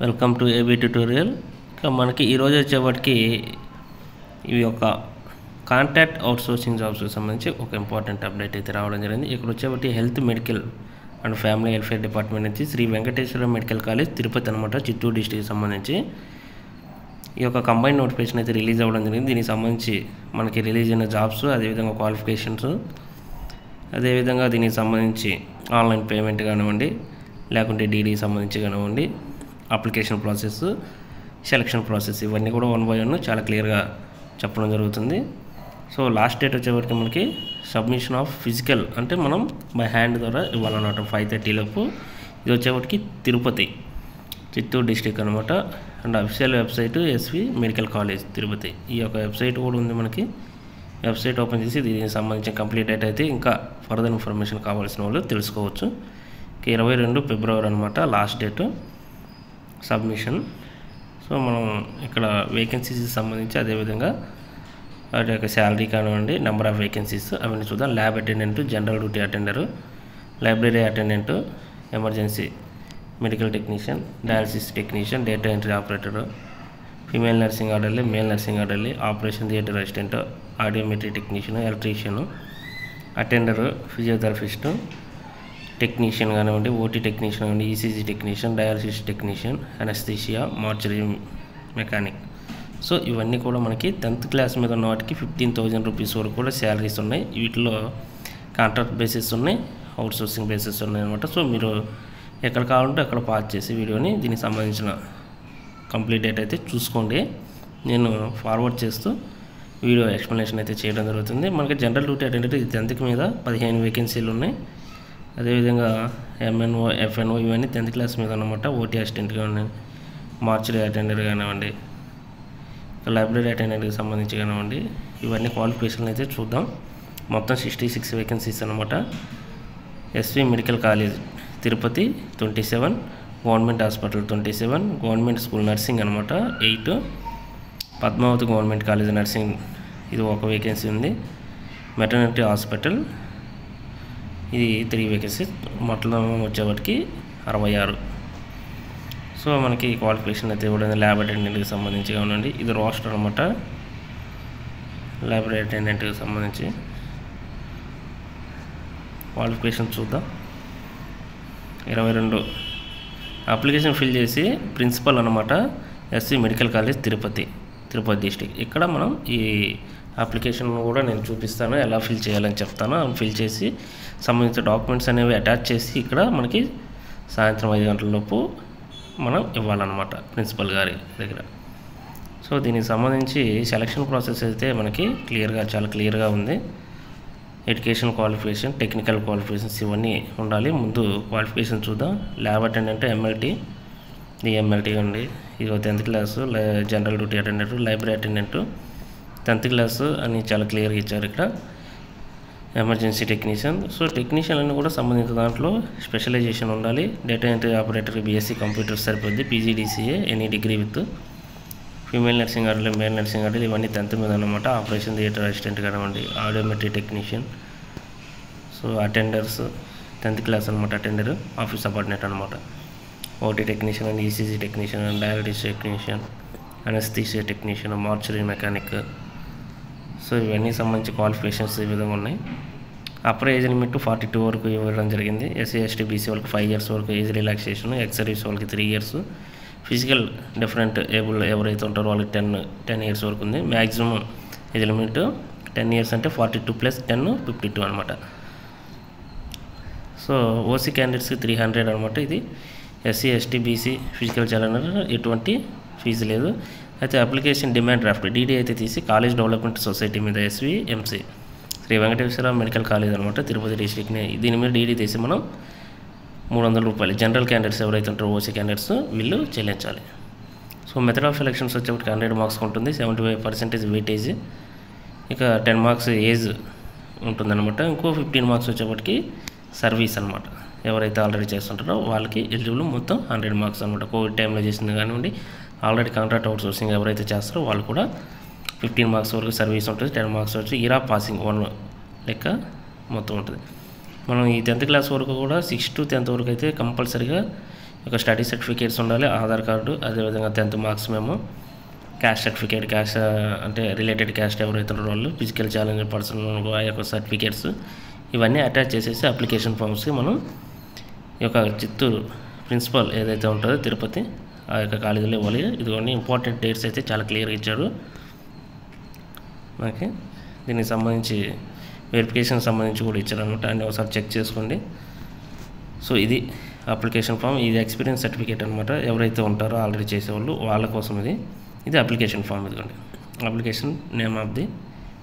Welcome to AB tutorial. ఇక మనకి ఈరోజు వచ్చేప్పటికి ఇవి ఒక కాంట్రాక్ట్ అవుట్సోర్సింగ్ జాబ్స్కి సంబంధించి ఒక ఇంపార్టెంట్ అప్డేట్ అయితే రావడం జరిగింది. ఇక్కడ వచ్చేప్పటి health medical and family welfare department నుంచి శ్రీ వెంకటేశ్వర మెడికల్ కాలేజ్ తిరుపతి అనమాట, చిత్తూరు డిస్ట్రిక్ట్కి సంబంధించి ఈ యొక్క కంబైన్ నోటిఫికేషన్ అయితే రిలీజ్ అవ్వడం జరిగింది. దీనికి సంబంధించి మనకి రిలీజ్ అయిన జాబ్స్, అదేవిధంగా క్వాలిఫికేషన్స్, అదేవిధంగా దీనికి సంబంధించి ఆన్లైన్ పేమెంట్ కానివ్వండి, లేకుంటే డీడీకి సంబంధించి కానివ్వండి, అప్లికేషన్ ప్రాసెస్, సెలక్షన్ ప్రాసెస్, ఇవన్నీ కూడా 1 by 1 చాలా క్లియర్గా చెప్పడం జరుగుతుంది. సో లాస్ట్ డేట్ వచ్చేవరకు మనకి సబ్మిషన్ ఆఫ్ ఫిజికల్ అంటే మనం బై హ్యాండ్ ద్వారా ఇవ్వాలన్నమాట 5:30 లోపు. ఇది వచ్చేప్పటికి తిరుపతి, చిత్తూరు డిస్ట్రిక్ట్ అనమాట. And official website SV medical college Tirupati. ఈ యొక్క వెబ్సైట్ కూడా ఉంది మనకి. వెబ్సైట్ ఓపెన్ చేసి దీనికి సంబంధించిన కంప్లీట్ డేట్ అయితే ఇంకా ఫర్దర్ ఇన్ఫర్మేషన్ కావాల్సిన వాళ్ళు తెలుసుకోవచ్చు. 22 ఫిబ్రవరి అనమాట లాస్ట్ డేటు సబ్మిషన్. సో మనం ఇక్కడ వేకెన్సీస్కి సంబంధించి అదేవిధంగా వాటి యొక్క శాలరీ కానివ్వండి, నెంబర్ ఆఫ్ వేకెన్సీస్ అవన్నీ చూద్దాం. Lab attendant, general duty attender, library attendant, emergency medical technician, dialysis technician, data entry operator, female nursing orderly, male nursing orderly, operation theatre assistant, audiometry technician, electrician, attender, physiotherapist technician కానివ్వండి, OT technician కానివ్వండి, ECG technician, dialysis technician, anaesthesia, mortuary mechanic. So ఇవన్నీ కూడా మనకి 10th class మీద ఉన్న వాటికి 15,000 rupees వరకు కూడా శాలరీస్ ఉన్నాయి. వీటిలో కాంట్రాక్ట్ బేసిస్ ఉన్నాయి, అవుట్సోర్సింగ్ బేసిస్ ఉన్నాయి అనమాట. సో మీరు ఎక్కడ కావాలంటే అక్కడ పాజ్ చేసి వీడియోని దీనికి సంబంధించిన కంప్లీట్ డేట్ అయితే చూసుకోండి. నేను ఫార్వర్డ్ చేస్తూ వీడియో ఎక్స్ప్లెనేషన్ అయితే చేయడం జరుగుతుంది. మనకి జనరల్ డ్యూటీ అటెండెంట్ ఇది 10th మీద 15 వేకెన్సీలు ఉన్నాయి. అదేవిధంగా ఎంఎన్ఓ, ఎఫ్ఎన్ఓ ఇవన్నీ 10th క్లాస్ మీద అనమాట. ఓటీ అసిస్టెంట్ కానివ్వండి, మార్చరీ అటెండర్ కానివ్వండి, లైబ్రరీ అటెండెంట్కి సంబంధించి కానివ్వండి, ఇవన్నీ క్వాలిఫికేషన్లు అయితే చూద్దాం. మొత్తం 66 వేకెన్సీస్ అనమాట. SV medical college Tirupati 27, government hospital 27, government school nursing అనమాట 8, పద్మావతి గవర్నమెంట్ కాలేజ్ నర్సింగ్ ఇది ఒక వేకెన్సీ ఉంది, మెటర్నిటీ హాస్పిటల్ ఇది 3 వేకెన్సీ, మొత్తం వచ్చేవాటికి 66. సో మనకి క్వాలిఫికేషన్ అయితే కూడా ల్యాబ్ అటెండెంట్కి సంబంధించి కానివ్వండి, ఇది రోస్టర్ అనమాట. లైబ్రరీ అటెండెంట్కి సంబంధించి క్వాలిఫికేషన్ చూద్దాం. 22 అప్లికేషన్ ఫిల్ చేసి ప్రిన్సిపల్ అనమాట, SV medical college Tirupati district. ఇక్కడ మనం ఈ అప్లికేషన్ కూడా నేను చూపిస్తాను, ఎలా ఫిల్ చేయాలని చెప్తాను. ఫిల్ చేసి సంబంధించిన డాక్యుమెంట్స్ అనేవి అటాచ్ చేసి ఇక్కడ మనకి సాయంత్రం 5 గంటల లోపు మనం ఇవ్వాలన్నమాట ప్రిన్సిపల్ గారి దగ్గర. సో దీనికి సంబంధించి సెలక్షన్ ప్రాసెస్ అయితే మనకి చాలా క్లియర్గా ఉంది. ఎడ్యుకేషన్ క్వాలిఫికేషన్, టెక్నికల్ క్వాలిఫికేషన్స్ ఇవన్నీ ఉండాలి. ముందు క్వాలిఫికేషన్ చూద్దాం. ల్యాబ్ అటెండెంట్ ఎంఎల్టీ, డిఎంఎల్టీ ఉంది. ఇది 10th class. General duty attendant, library attendant 10th class అని చాలా క్లియర్గా ఇచ్చారు ఇక్కడ. Emergency technician. సో టెక్నీషియన్ అని కూడా సంబంధించిన దాంట్లో స్పెషలైజేషన్ ఉండాలి. Data entry operator BSc computer సరిపోద్ది, PGDCA any degree with. Female nursing ఆర్డర్లు, మేల్ నర్సింగ్ ఆర్డర్లు ఇవన్నీ 10th మీద అనమాట. ఆపరేషన్ థియేటర్ అసిస్టెంట్ కానివ్వండి, audiometry technician. So attenders 10th class అనమాట, అటెండర్ ఆఫీస్ సబార్డినేట్ అనమాట. OT technician and ECG technician and dialysis technician, anaesthesia technician, mortuary mechanic. So ఇవన్నీ సంబంధించి క్వాలిఫికేషన్స్ ఈ విధంగా ఉన్నాయి. అప్పర్ ఏజ్ లిమిట్ 42 వరకు ఇవ్వడం జరిగింది. ఎస్సీ ఎస్టీ బీసీ వాళ్ళకి 5 years వరకు ఏజ్ రిలాక్సేషన్, ఎక్స్ సర్వీస్ వాళ్ళకి 3 years, ఫిజికల్ డిఫరెంట్ ఏబుల్ ఎవరైతే ఉంటారో వాళ్ళకి 10 years వరకు ఉంది. మ్యాక్సిమం ఏజ్ లిమిట్ 10 years అంటే 42 + 10 52 అనమాట. సో ఓసీ క్యాండిడేట్స్కి 300 అనమాట. ఇది SC ST BC physical challenger ఎటువంటి ఫీజు లేదు. అయితే అప్లికేషన్ డిమాండ్ డ్రాఫ్ట్ డీడీ అయితే తీసి కాలేజ్ డెవలప్మెంట్ సొసైటీ మీద SV MC Sri Venkateswara medical college అనమాట తిరుపతి డిస్ట్రిక్ట్ని, దీని మీద డీడీ తీసి మనం 300 రూపాయలు జనరల్ క్యాండిడేట్స్ ఎవరైతే ఉంటారో ఓసీ క్యాండిడేట్స్ వీళ్ళు చెల్లించాలి. సో మెథడ్ ఆఫ్ సెలక్షన్స్ వచ్చేప్పటికి 100 marks ఉంటుంది, 75% వెయిటేజ్, ఇక 10 marks ఏజ్ ఉంటుందన్నమాట. ఇంకో 15 marks వచ్చేప్పటికి సర్వీస్ అనమాట. ఎవరైతే ఆల్రెడీ చేస్తుంటారో వాళ్ళకి ఎలిజిబుల్, మొత్తం 100 marks అనమాట. కోవిడ్ టైంలో చేసింది కానివ్వండి, ఆల్రెడీ కాంట్రాక్ట్ అవుట్సోర్సింగ్ ఎవరైతే చేస్తారో వాళ్ళు కూడా 15 marks వరకు సర్వీస్ ఉంటుంది. 10 marks వచ్చి ఇరా పాసింగ్ 1 లెక్క మొత్తం ఉంటుంది. మనం ఈ 10th క్లాస్ వరకు కూడా 6th to 10th వరకు అయితే కంపల్సరీగా ఒక స్టడీ సర్టిఫికేట్స్ ఉండాలి, ఆధార్ కార్డు, అదేవిధంగా 10th మార్క్స్ మేము, క్యాస్ట్ సర్టిఫికేట్, క్యాస్ట్ అంటే రిలేటెడ్ క్యాస్ట్ ఎవరైతే ఉన్నారో వాళ్ళు, ఫిజికల్ ఛాలెంజ్ పర్సన్ ఆ యొక్క సర్టిఫికేట్స్ ఇవన్నీ అటాచ్ చేసేసి అప్లికేషన్ ఫామ్స్కి మనం ఈ యొక్క చిత్తూరు ప్రిన్సిపల్ ఏదైతే ఉంటుందో తిరుపతి ఆ యొక్క కాలేజీలో ఇవ్వాలి. ఇదిగోండి ఇంపార్టెంట్ డేట్స్ అయితే చాలా క్లియర్గా ఇచ్చారు మనకి. దీనికి సంబంధించి వెరిఫికేషన్ సంబంధించి కూడా ఇచ్చారనమాట, అన్నీ ఒకసారి చెక్ చేసుకోండి. సో ఇది అప్లికేషన్ ఫామ్, ఇది ఎక్స్పీరియన్స్ సర్టిఫికేట్ అనమాట. ఎవరైతే ఉంటారో ఆల్రెడీ చేసేవాళ్ళు వాళ్ళ కోసం ఇది అప్లికేషన్ ఫామ్. ఇదిగోండి application name of the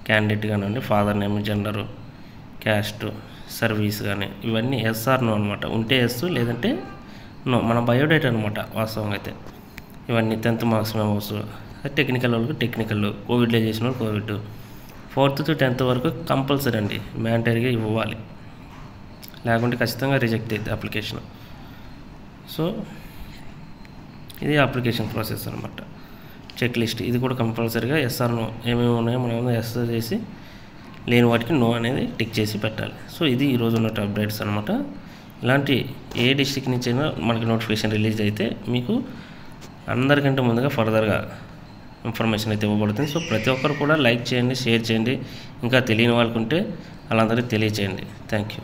candidate కానివ్వండి, father name, gender, caste, service కానీ ఇవన్నీ ఎస్ ఆర్ నో అనమాట. ఉంటే ఎస్, లేదంటే నో. మన బయోడేటా అనమాట వాస్తవంగా అయితే. ఇవన్నీ 10th మార్క్స్ మెమోస్, టెక్నికల్ వాళ్ళకి టెక్నికల్, కోవిడ్లో చేసిన వాళ్ళు కోవిడ్, 4th to 10th వరకు కంపల్సరీ అండి, మ్యాండటరీగా ఇవ్వాలి, లేకుంటే ఖచ్చితంగా రిజెక్ట్ అవుతుంది అప్లికేషన్. సో ఇది అప్లికేషన్ ప్రాసెస్ అనమాట. చెక్ లిస్ట్ ఇది కూడా కంపల్సరీగా ఎస్ ఆర్ నో ఏమేమి ఉన్నాయో మనం ఎస్ చేసి, లేని వాటికి నో అనేది టిక్ చేసి పెట్టాలి. సో ఇది ఈరోజు ఉన్న అప్డేట్స్ అనమాట. ఇలాంటి ఏ డిస్ట్రిక్ట్ నుంచి అయినా మనకి నోటిఫికేషన్ రిలీజ్ అయితే మీకు అందరికంటే ముందుగా ఫర్దర్గా ఇన్ఫర్మేషన్ అయితే ఇవ్వబడుతుంది. సో ప్రతి ఒక్కరు కూడా లైక్ చేయండి, షేర్ చేయండి, ఇంకా తెలియని వాళ్ళకుంటే వాళ్ళందరికీ తెలియచేయండి. Thank you.